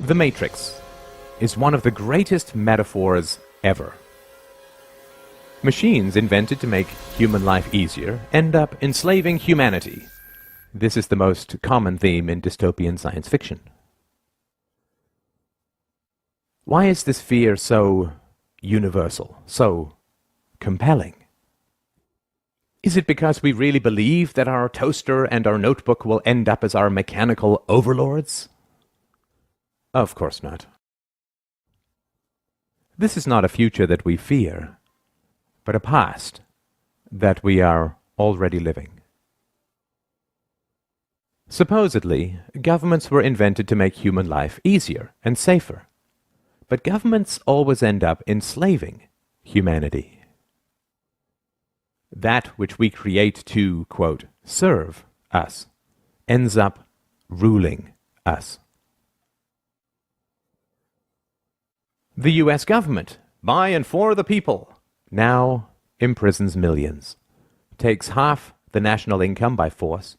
The Matrix is one of the greatest metaphors ever. Machines invented to make human life easier end up enslaving humanity. This is the most common theme in dystopian science fiction. Why is this fear so universal, so compelling? Is it because we really believe that our toaster and our notebook will end up as our mechanical overlords? Of course not. This is not a future that we fear, but a past that we are already living. Supposedly, governments were invented to make human life easier and safer, but governments always end up enslaving humanity. That which we create to, quote, serve us, ends up ruling us. The US government, by and for the people, now imprisons millions, takes half the national income by force,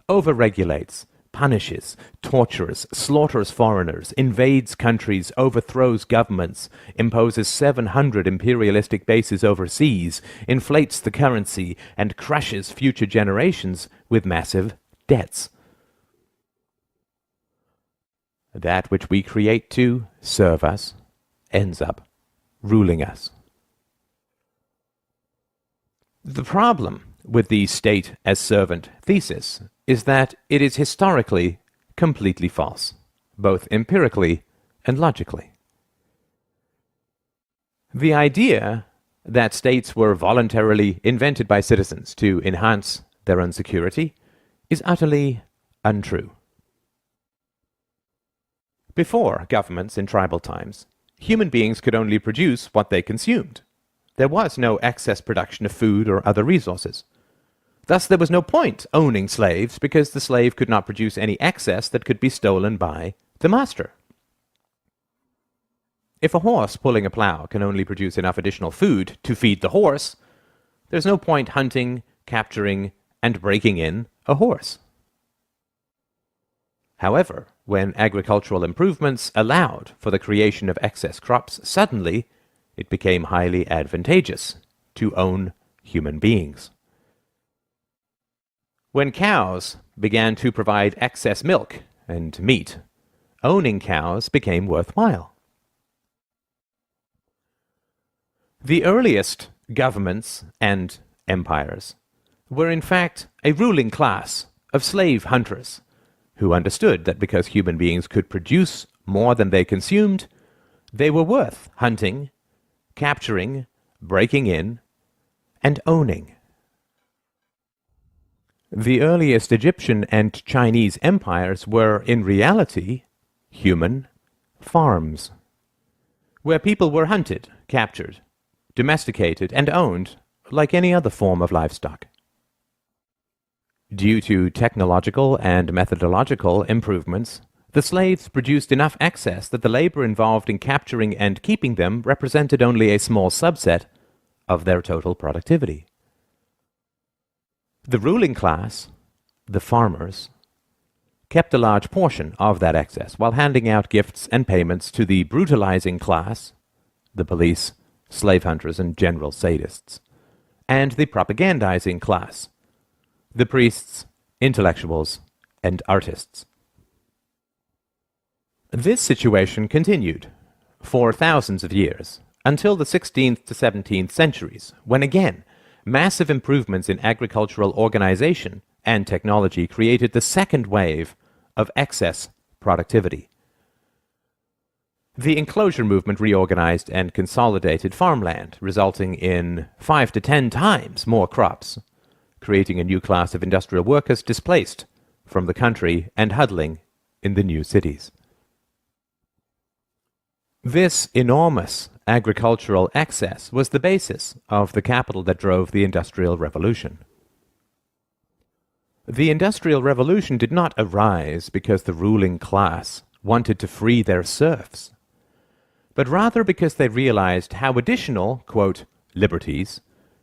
overregulates, punishes, tortures, slaughters foreigners, invades countries, overthrows governments, imposes 700 imperialistic bases overseas, inflates the currency, and crushes future generations with massive debts. That which we create to serve us ends up ruling us. The problem with the state as servant thesis is that it is historically completely false, both empirically and logically. The idea that states were voluntarily invented by citizens to enhance their own security is utterly untrue. Before governments in tribal times, human beings could only produce what they consumed. There was no excess production of food or other resources. Thus there was no point owning slaves, because the slave could not produce any excess that could be stolen by the master. If a horse pulling a plow can only produce enough additional food to feed the horse, there's no point hunting, capturing, and breaking in a horse. However, when agricultural improvements allowed for the creation of excess crops, suddenly it became highly advantageous to own human beings. When cows began to provide excess milk and meat, owning cows became worthwhile. The earliest governments and empires were in fact a ruling class of slave hunters who understood that because human beings could produce more than they consumed, they were worth hunting, capturing, breaking in, and owning. The earliest Egyptian and Chinese empires were, in reality, human farms, where people were hunted, captured, domesticated, and owned like any other form of livestock. Due to technological and methodological improvements, the slaves produced enough excess that the labor involved in capturing and keeping them represented only a small subset of their total productivity. The ruling class, the farmers, kept a large portion of that excess while handing out gifts and payments to the brutalizing class, the police, slave hunters, and general sadists, and the propagandizing class, the priests, intellectuals, and artists. This situation continued for thousands of years, until the 16th to 17th centuries, when again, massive improvements in agricultural organization and technology created the second wave of excess productivity. The enclosure movement reorganized and consolidated farmland, resulting in 5 to 10 times more crops, creating a new class of industrial workers displaced from the country and huddling in the new cities. This enormous agricultural excess was the basis of the capital that drove the Industrial Revolution. The Industrial Revolution did not arise because the ruling class wanted to free their serfs, but rather because they realized how additional, quote, liberties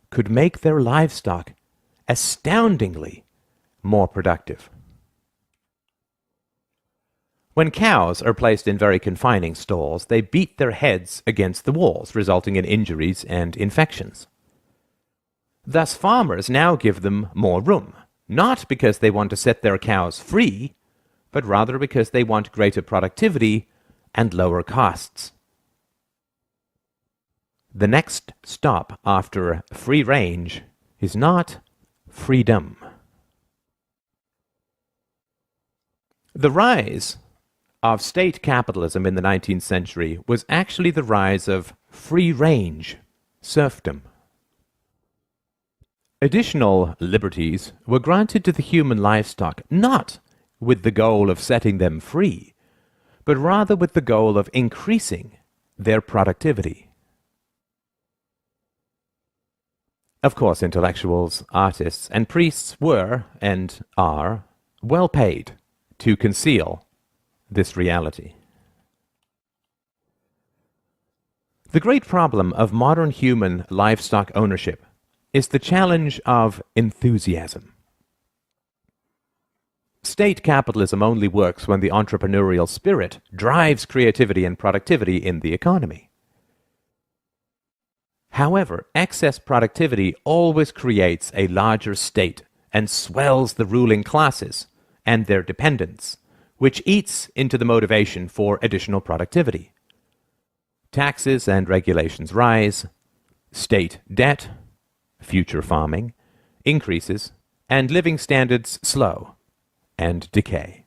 could make their livestock astoundingly more productive. When cows are placed in very confining stalls, they beat their heads against the walls, resulting in injuries and infections. Thus, farmers now give them more room, not because they want to set their cows free, but rather because they want greater productivity and lower costs. The next stop after free range is not freedom. The rise of state capitalism in the 19th century was actually the rise of free-range serfdom. Additional liberties were granted to the human livestock not with the goal of setting them free, but rather with the goal of increasing their productivity. Of course, intellectuals, artists, and priests were, and are, well paid to conceal this reality. The great problem of modern human livestock ownership is the challenge of enthusiasm. State capitalism only works when the entrepreneurial spirit drives creativity and productivity in the economy. However, excess productivity always creates a larger state and swells the ruling classes and their dependents, which eats into the motivation for additional productivity. Taxes and regulations rise, state debt, future farming, increases, and living standards slow and decay.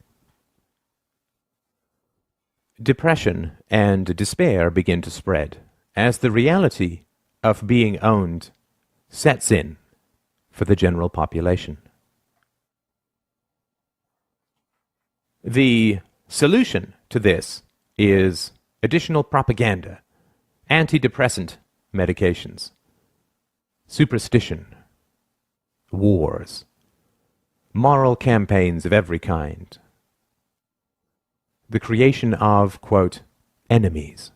Depression and despair begin to spread as the reality of being owned sets in for the general population. The solution to this is additional propaganda, antidepressant medications, superstition, wars, moral campaigns of every kind, the creation of, quote, enemies,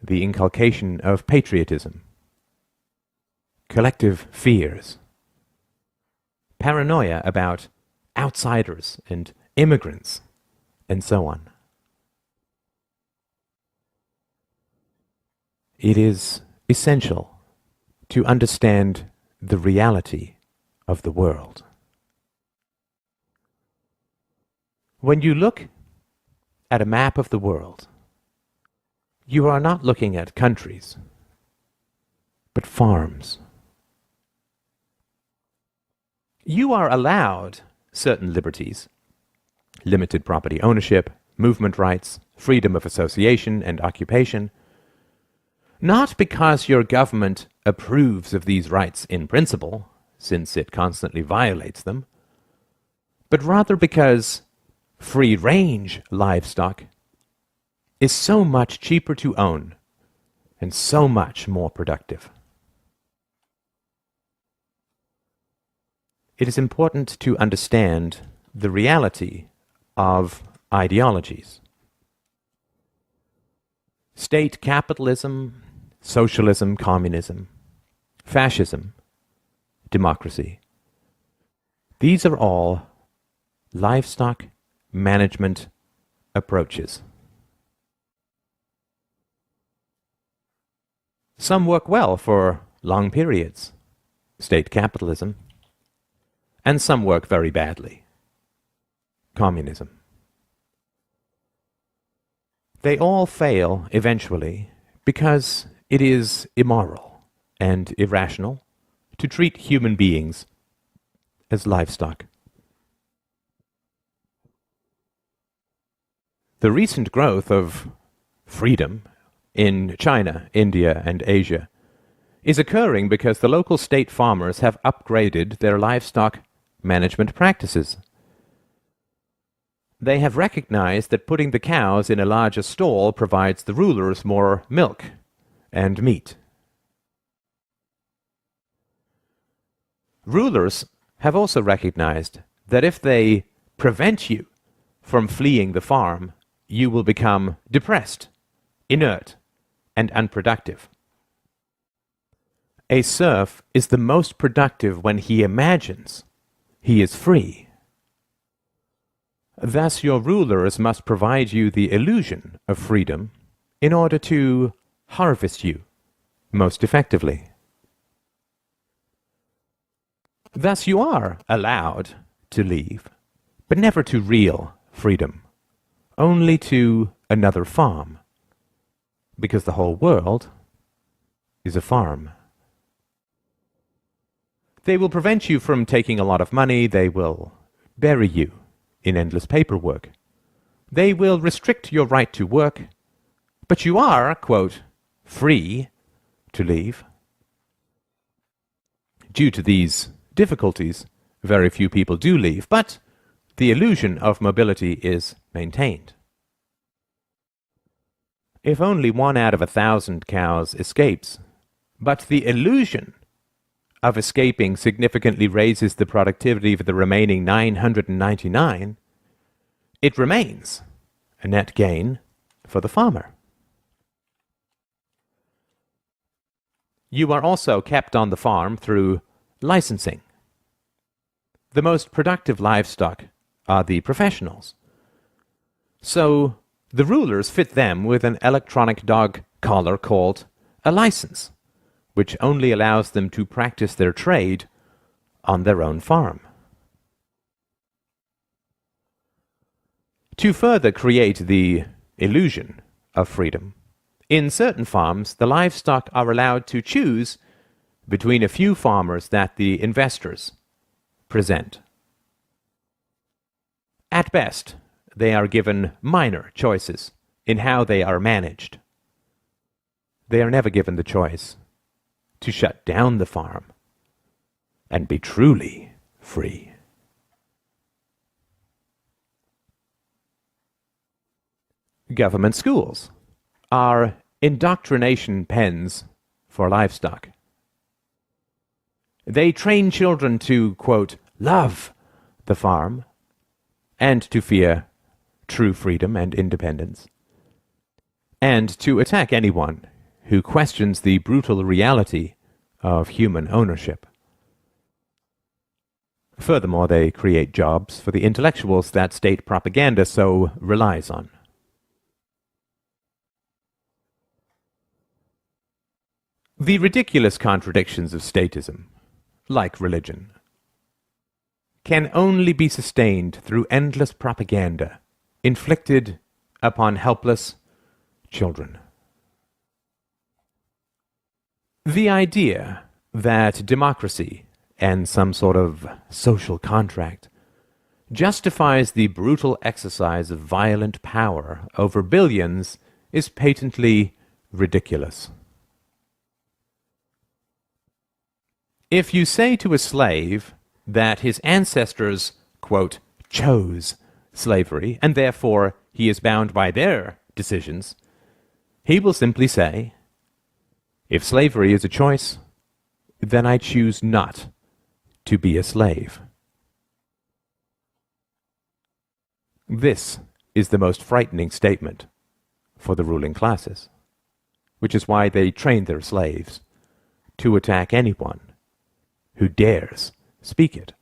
the inculcation of patriotism, collective fears, paranoia about outsiders and immigrants, and so on. It is essential to understand the reality of the world. When you look at a map of the world, you are not looking at countries, but farms. You are allowed certain liberties, limited property ownership, movement rights, freedom of association and occupation, not because your government approves of these rights in principle, since it constantly violates them, but rather because free-range livestock is so much cheaper to own and so much more productive. It is important to understand the reality of ideologies. State capitalism, socialism, communism, fascism, democracy. These are all livestock management approaches. Some work well for long periods, state capitalism, and some work very badly, communism. They all fail eventually because it is immoral and irrational to treat human beings as livestock. The recent growth of freedom in China, India, and Asia is occurring because the local state farmers have upgraded their livestock management practices. They have recognized that putting the cows in a larger stall provides the rulers more milk and meat. Rulers have also recognized that if they prevent you from fleeing the farm, you will become depressed, inert, and unproductive. A serf is the most productive when he imagines he is free. Thus your rulers must provide you the illusion of freedom in order to harvest you most effectively. Thus you are allowed to leave, but never to real freedom, only to another farm, because the whole world is a farm. They will prevent you from taking a lot of money. They will bury you in endless paperwork. They will restrict your right to work, but you are, quote, free to leave. Due to these difficulties, very few people do leave, but the illusion of mobility is maintained. If only 1 out of 1,000 cows escapes, but the illusion of escaping significantly raises the productivity of the remaining 999, it remains a net gain for the farmer. You are also kept on the farm through licensing. The most productive livestock are the professionals. So the rulers fit them with an electronic dog collar called a license, which only allows them to practice their trade on their own farm. To further create the illusion of freedom, in certain farms the livestock are allowed to choose between a few farmers that the investors present. At best, they are given minor choices in how they are managed. They are never given the choice to shut down the farm and be truly free. Government schools are indoctrination pens for livestock. They train children to, quote, love the farm and to fear true freedom and independence, and to attack anyone who questions the brutal reality of human ownership. Furthermore, they create jobs for the intellectuals that state propaganda so relies on. The ridiculous contradictions of statism, like religion, can only be sustained through endless propaganda inflicted upon helpless children. The idea that democracy and some sort of social contract justifies the brutal exercise of violent power over billions is patently ridiculous. If you say to a slave that his ancestors, quote, chose slavery, and therefore he is bound by their decisions, he will simply say, if slavery is a choice, then I choose not to be a slave. This is the most frightening statement for the ruling classes, which is why they train their slaves to attack anyone who dares speak it.